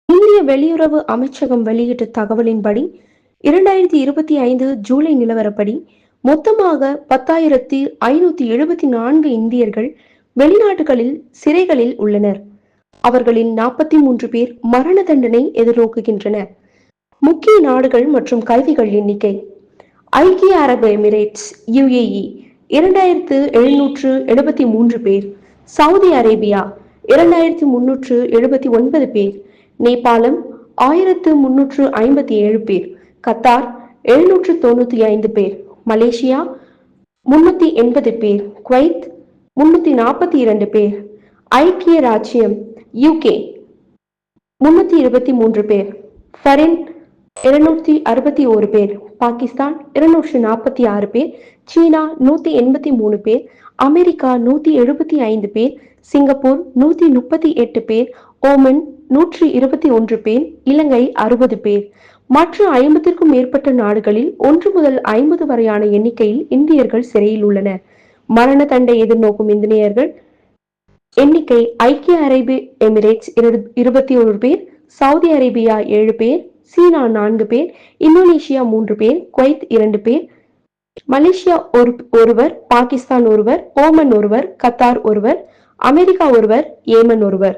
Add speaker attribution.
Speaker 1: இந்திய வெளியுறவு அமைச்சகம் வெளியிட்ட தகவலின்படி 2025 ஜூலை நிலவரப்படி மொத்தமாக 10,574 இந்தியர்கள் வெளிநாடுகளில் சிறைகளில் உள்ளனர். அவர்களில் 43 பேர் மரண தண்டனை எதிர்நோக்குகின்றனர். முக்கிய நாடுகள் மற்றும் கைதிகள் எண்ணிக்கை: ஐக்கிய அரபு எமிரேட்ஸ் UAE 2773 பேர், சவுதி அரேபியா 2379 பேர், நேபாளம் 1357 பேர், கத்தார் 795 பேர், மலேசியா 380 பேர், குவைத் 342 பேர், ஐக்கிய ராச்சியம் UK 323 பேர், பஹ்ரைன் 261 பேர், பாகிஸ்தான் 246 பேர், சீனா 183 பேர், அமெரிக்கா 175 பேர், சிங்கப்பூர் 138 பேர், ஓமன் 121 பேர், இலங்கை 60 பேர். மற்ற 50க்கும் மேற்பட்ட நாடுகளில் 1 முதல் 50 வரையான எண்ணிக்கையில் இந்தியர்கள் சிறையில் உள்ளனர். மரண தண்டனை எதிர்நோக்கும் இந்தியர்கள் எண்ணிக்கை: ஐக்கிய அரபு எமிரேட்ஸ் 21 பேர், சவுதி அரேபியா 7 பேர், சீனா 4 பேர், இந்தோனேஷியா 3 பேர், குவைத் 2 பேர், மலேசியா ஒருவர், பாகிஸ்தான் ஒருவர், ஓமன் ஒருவர், கத்தார் ஒருவர், அமெரிக்கா ஒருவர், ஏமன் ஒருவர்.